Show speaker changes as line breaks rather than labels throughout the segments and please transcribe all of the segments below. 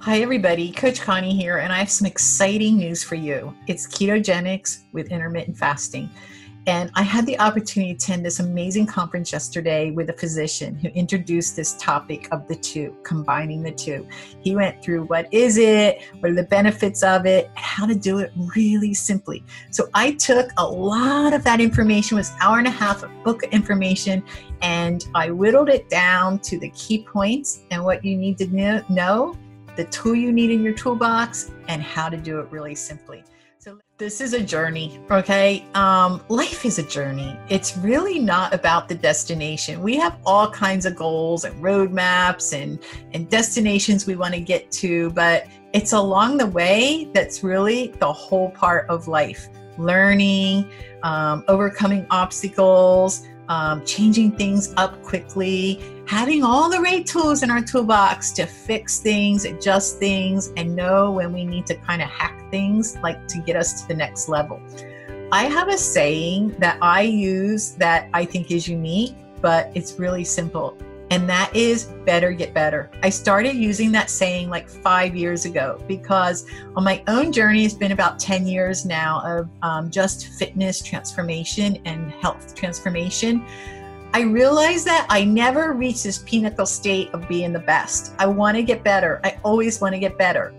Hi everybody, Coach Connie here, and I have some exciting news for you. It's ketogenics with intermittent fasting. And I had the opportunity to attend this amazing conference yesterday with a physician who introduced this topic of the two, combining the two. He went through what is it, what are the benefits of it, and how to do it really simply. So I took a lot of that information, it was an hour and a half of book information, and I whittled it down to the key points and what you need to know, the tool you need in your toolbox, and how to do it really simply. So this is a journey, okay? Life is a journey. It's really not about the destination. We have all kinds of goals and roadmaps and destinations we want to get to, but it's along the way that's really the whole part of life. Learning, overcoming obstacles, changing things up quickly, having all the right tools in our toolbox to fix things, adjust things, and know when we need to kind of hack things, like to get us to the next level. I have a saying that I use that I think is unique, but it's really simple. And that is better get better. I started using that saying like 5 years ago because on my own journey, it's been about 10 years now of just fitness transformation and health transformation. I realized that I never reached this pinnacle state of being the best. I want to get better. I always want to get better.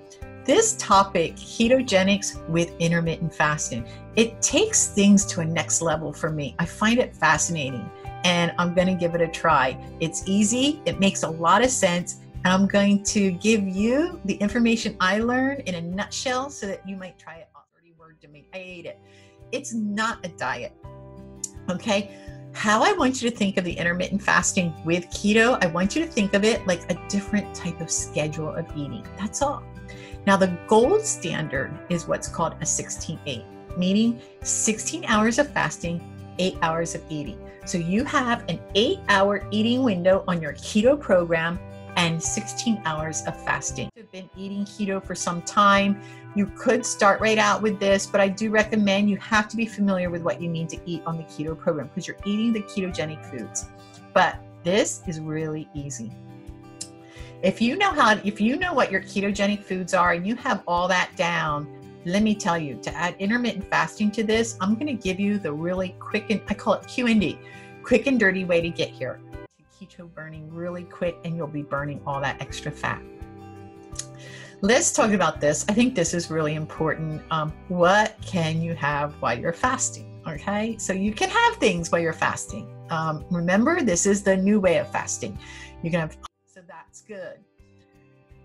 This topic, ketogenics with intermittent fasting, it takes things to a next level for me. I find it fascinating, and I'm going to give it a try. It's easy. It makes a lot of sense. And I'm going to give you the information I learned in a nutshell so that you might try it. Dirty word to me. I ate it. It's not a diet. Okay. How I want you to think of the intermittent fasting with keto, I want you to think of it like a different type of schedule of eating. That's all. Now, the gold standard is what's called a 16-8, meaning 16 hours of fasting, 8 hours of eating. So you have an 8-hour eating window on your keto program and 16 hours of fasting. If you've been eating keto for some time, you could start right out with this, but I do recommend you have to be familiar with what you need to eat on the keto program because you're eating the ketogenic foods. But this is really easy. If you know what your ketogenic foods are and you have all that down, let me tell you, to add intermittent fasting to this, I'm going to give you the really quick, and I call it Q&D, quick and dirty way to get here. Keto burning really quick, and you'll be burning all that extra fat. Let's talk about this. I think this is really important. What can you have while you're fasting? Okay, so you can have things while you're fasting. Remember, this is the new way of fasting. You can have, so that's good.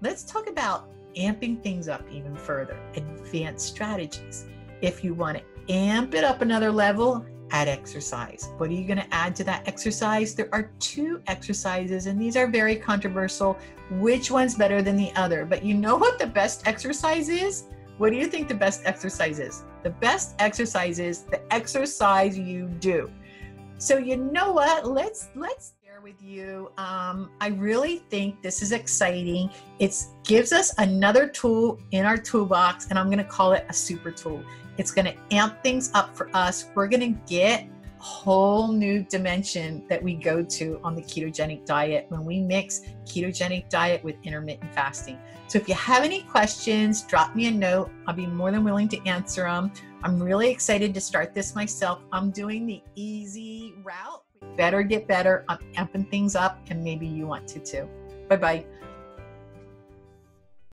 Let's talk about amping things up even further, advanced strategies. If you want to amp it up another level, add exercise. What are you going to add to that exercise? There are 2 exercises, and these are very controversial. Which one's better than the other? But you know what the best exercise is? What do you think the best exercise is? The best exercise is the exercise you do. So you know what? Let's share with you. I really think this is exciting. It gives us another tool in our toolbox, and I'm going to call it a super tool. It's going to amp things up for us. We're going to get a whole new dimension that we go to on the ketogenic diet when we mix ketogenic diet with intermittent fasting. So if you have any questions, drop me a note. I'll be more than willing to answer them. I'm really excited to start this myself. I'm doing the easy route. Better get better. I'm amping things up, and maybe you want to too. Bye-bye.